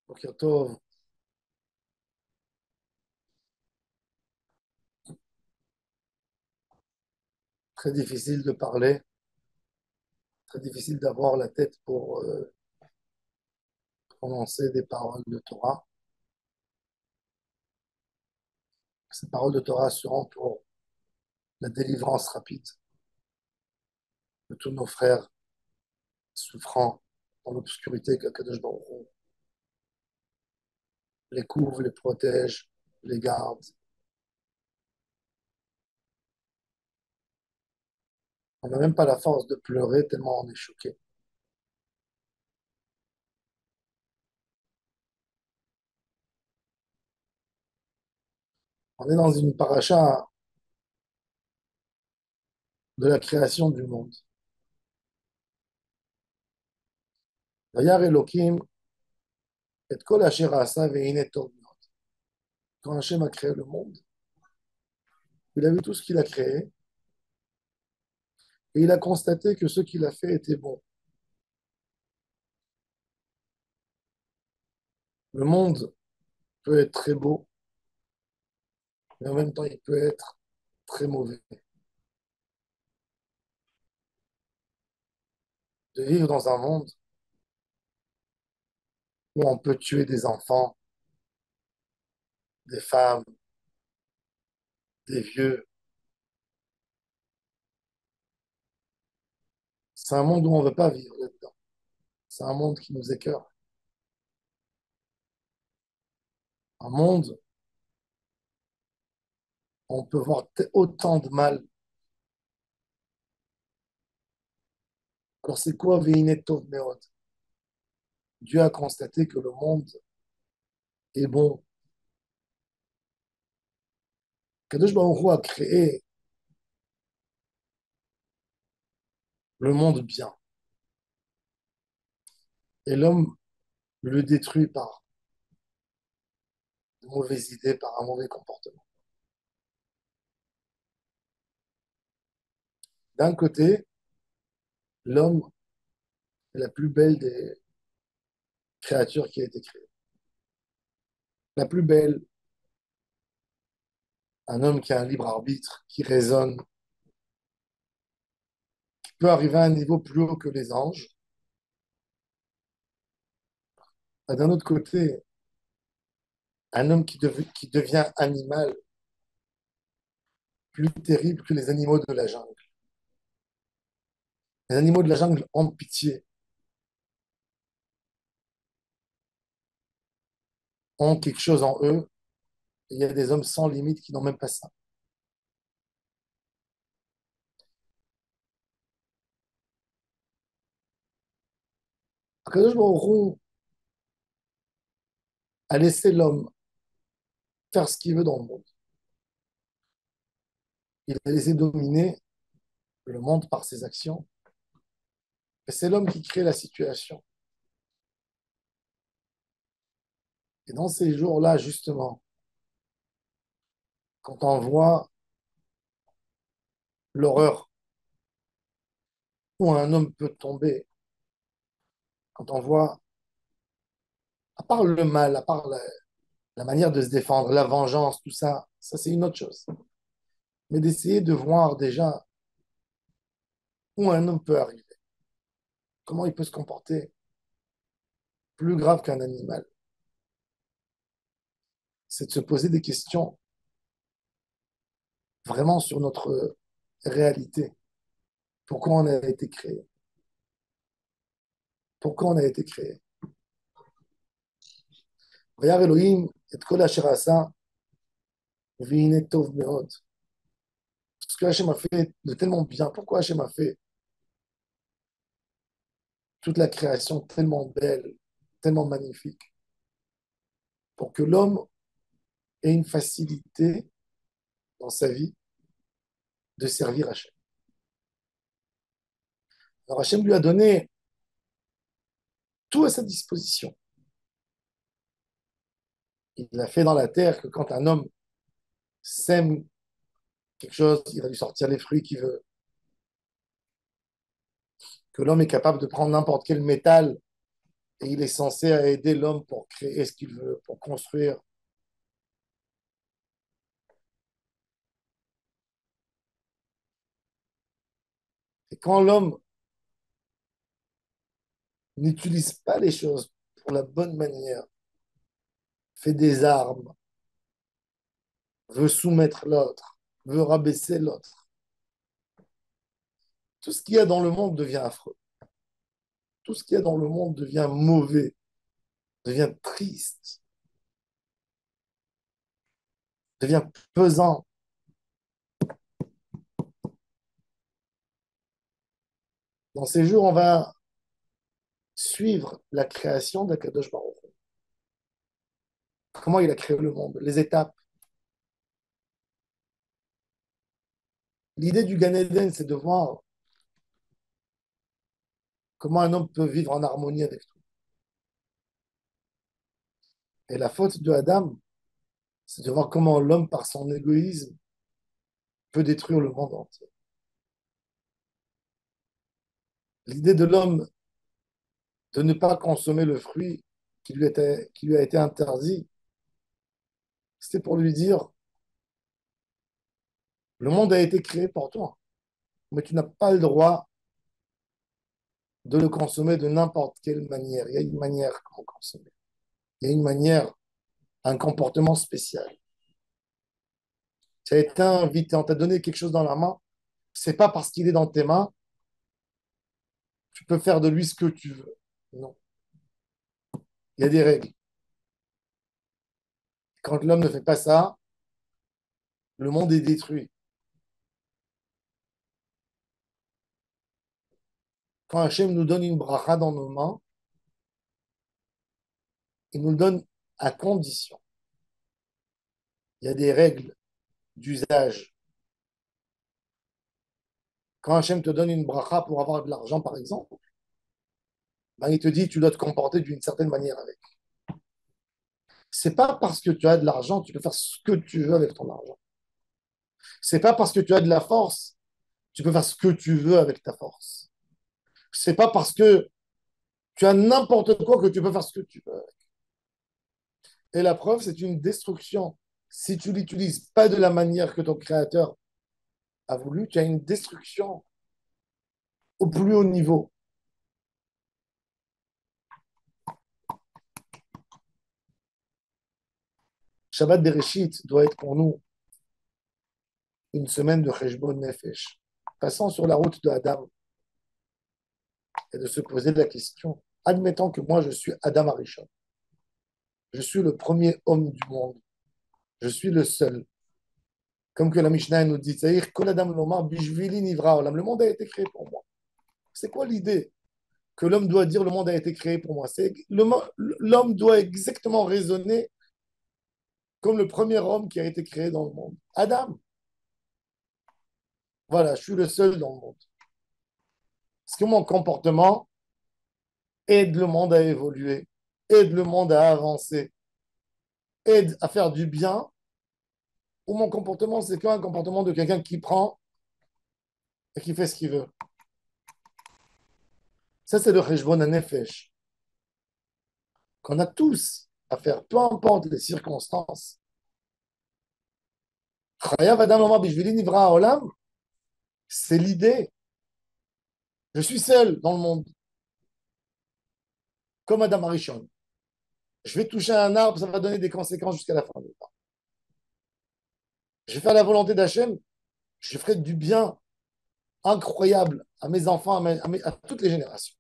Boker Tov, très difficile de parler, très difficile d'avoir la tête pour prononcer des paroles de Torah. Ces paroles de Torah seront pour la délivrance rapide de tous nos frères souffrant dans l'obscurité qu'Akadosh Baruch Hu les couvre, les protège, les garde. On n'a même pas la force de pleurer tellement on est choqué. On est dans une paracha de la création du monde. Vayar Elohim et kol asher asa ve'ine tov מאוד. Quand Hachem a créé le monde, il a vu tout ce qu'il a créé et il a constaté que ce qu'il a fait était bon. Le monde peut être très beau, mais en même temps, il peut être très mauvais. De vivre dans un monde où on peut tuer des enfants, des femmes, des vieux, c'est un monde où on ne veut pas vivre là-dedans. C'est un monde qui nous écœure. Un monde où on peut voir autant de mal. Alors c'est quoi Ve'inet Tov Meod? Dieu a constaté que le monde est bon. Kadosh Baruch Hu a créé le monde bien. Et l'homme le détruit par de mauvaises idées, par un mauvais comportement. D'un côté, l'homme est la plus belle des créatures qui a été créée. La plus belle, un homme qui a un libre arbitre, qui raisonne, qui peut arriver à un niveau plus haut que les anges. Et d'un autre côté, un homme qui devient animal, plus terrible que les animaux de la jungle. Les animaux de la jungle ont pitié, ont quelque chose en eux. Et il y a des hommes sans limite qui n'ont même pas ça. Akadosh Baruch Hu a laissé l'homme faire ce qu'il veut dans le monde. Il a laissé dominer le monde par ses actions. Et c'est l'homme qui crée la situation. Et dans ces jours-là, justement, quand on voit l'horreur où un homme peut tomber, quand on voit, à part le mal, à part la manière de se défendre, la vengeance, tout ça, ça c'est une autre chose. Mais d'essayer de voir déjà où un homme peut arriver, comment il peut se comporter plus grave qu'un animal, c'est de se poser des questions vraiment sur notre réalité. Pourquoi on a été créé? Pourquoi on a été créé? Vayar Elohim et kol asher asa v'hine tov meod. Ce que Hachem a fait de tellement bien. Pourquoi Hachem a fait toute la création tellement belle, tellement magnifique? Pour que l'homme ait une facilité dans sa vie de servir Hachem. Alors Hachem lui a donné tout à sa disposition. Il a fait dans la terre que quand un homme sème quelque chose, il va lui sortir les fruits qu'il veut. Que l'homme est capable de prendre n'importe quel métal et il est censé aider l'homme pour créer ce qu'il veut, pour construire. Et quand l'homme n'utilise pas les choses pour la bonne manière, fait des armes, veut soumettre l'autre, veut rabaisser l'autre, tout ce qu'il y a dans le monde devient affreux. Tout ce qu'il y a dans le monde devient mauvais, devient triste, devient pesant. Dans ces jours, on va suivre la création d'Akadosh Baruch Hu. Comment il a créé le monde, les étapes. L'idée du Gan Eden, c'est de voir comment un homme peut vivre en harmonie avec tout. Et la faute de Adam, c'est de voir comment l'homme, par son égoïsme, peut détruire le monde entier. L'idée de l'homme de ne pas consommer le fruit qui lui a été interdit, c'était pour lui dire, le monde a été créé pour toi, mais tu n'as pas le droit de le consommer de n'importe quelle manière. Il y a une manière comment consommer. Il y a une manière, un comportement spécial. Tu as été invité, on t'a donné quelque chose dans la main, c'est pas parce qu'il est dans tes mains, tu peux faire de lui ce que tu veux. Non, il y a des règles. Quand l'homme ne fait pas ça, le monde est détruit. Quand Hachem nous donne une bracha dans nos mains, il nous le donne à condition. Il y a des règles d'usage. Quand Hachem te donne une bracha pour avoir de l'argent, par exemple, ben, il te dit tu dois te comporter d'une certaine manière avec. C'est pas parce que tu as de l'argent, tu peux faire ce que tu veux avec ton argent. C'est pas parce que tu as de la force, tu peux faire ce que tu veux avec ta force. C'est pas parce que tu as n'importe quoi que tu peux faire ce que tu veux. Et la preuve, c'est une destruction. Si tu l'utilises pas de la manière que ton créateur a voulu, tu as une destruction au plus haut niveau. Shabbat Bereshit doit être pour nous une semaine de Cheshbon Nefesh. Passant sur la route de Adam et de se poser la question, admettons que moi je suis Adam Arishon, je suis le premier homme du monde, je suis le seul. Comme que la Mishnah nous dit, c'est-à-dire que Adam Lomar Bishvili Nivra Olam, le monde a été créé pour moi. C'est quoi l'idée que l'homme doit dire le monde a été créé pour moi? C'est l'homme doit exactement raisonner comme le premier homme qui a été créé dans le monde. Adam, voilà, je suis le seul dans le monde. Est-ce que mon comportement aide le monde à évoluer, aide le monde à avancer, aide à faire du bien, ou mon comportement, c'est qu'un comportement de quelqu'un qui prend et qui fait ce qu'il veut? Ça, c'est le Cheshbon Nefesh qu'on a tous à faire, peu importe les circonstances. Chayav Adam Omar Bishvili Nivra Olam, c'est l'idée. Je suis seul dans le monde, comme Adam Arishon. Je vais toucher un arbre, ça va donner des conséquences jusqu'à la fin du temps. Je vais faire la volonté d'Hachem, je ferai du bien incroyable à mes enfants, à toutes les générations.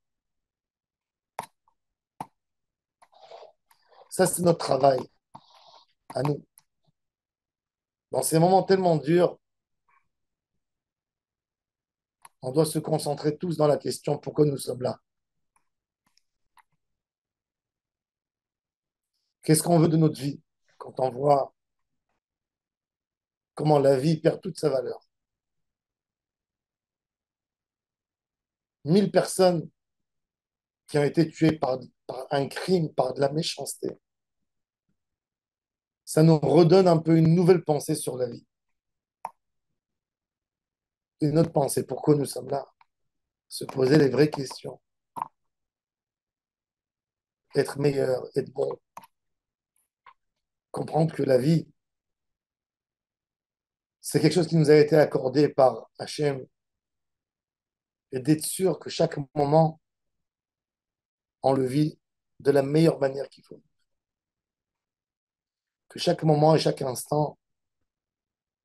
Ça, c'est notre travail à nous. Dans ces moments tellement durs, on doit se concentrer tous dans la question pourquoi nous sommes là. Qu'est-ce qu'on veut de notre vie quand on voit comment la vie perd toute sa valeur? 1000 personnes qui ont été tuées par un crime, par de la méchanceté. Ça nous redonne un peu une nouvelle pensée sur la vie. Une autre pensée, pourquoi nous sommes là? Se poser les vraies questions. être meilleur, être bon, comprendre que la vie, c'est quelque chose qui nous a été accordé par Hachem et d'être sûr que chaque moment, on le vit de la meilleure manière qu'il faut. Que chaque moment et chaque instant,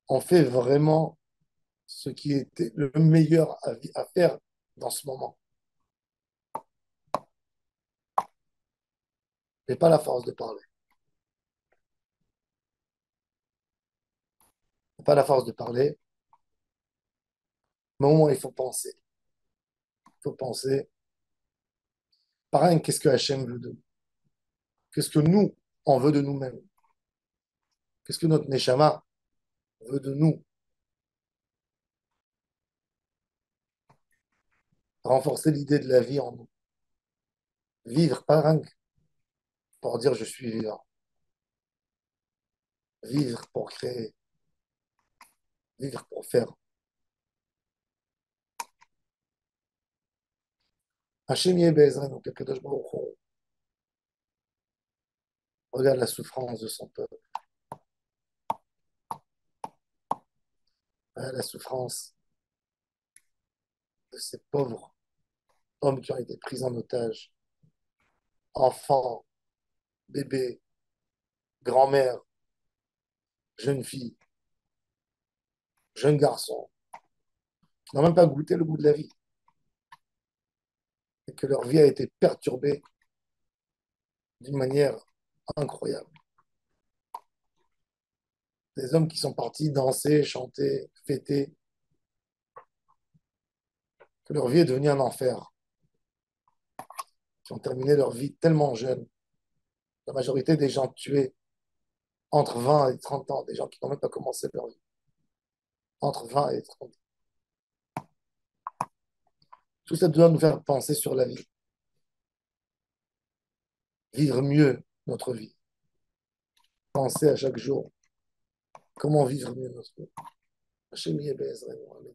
on fait vraiment ce qui était le meilleur à faire dans ce moment. Et pas la force de parler. Pas la force de parler, mais au moins il faut penser. Il faut penser, pareil, qu'est-ce que Hachem veut de nous? Qu'est-ce que nous, on veut de nous-mêmes? Qu'est-ce que notre Neshama veut de nous? Renforcer l'idée de la vie en nous. Vivre, pas rien que pour dire je suis vivant. Vivre pour créer. Vivre pour faire. Hachem Yebezra, donc Akadosh Baruch Hu, regarde la souffrance de son peuple. Regarde la souffrance de ces pauvres hommes qui ont été pris en otage. Enfants, bébés, grand-mères, jeunes filles, jeunes garçons, qui n'ont même pas goûté le goût de la vie. Et que leur vie a été perturbée d'une manière incroyable. Des hommes qui sont partis danser, chanter, fêter, que leur vie est devenue un enfer, qui ont terminé leur vie tellement jeunes. La majorité des gens tués entre 20 et 30 ans, des gens qui n'ont même pas commencé leur vie, entre 20 et 30 ans. Tout ça doit nous faire penser sur la vie, vivre mieux notre vie, penser à chaque jour comment vivre mieux notre vie. Hachem Yeh Be'ezrenu, Amen.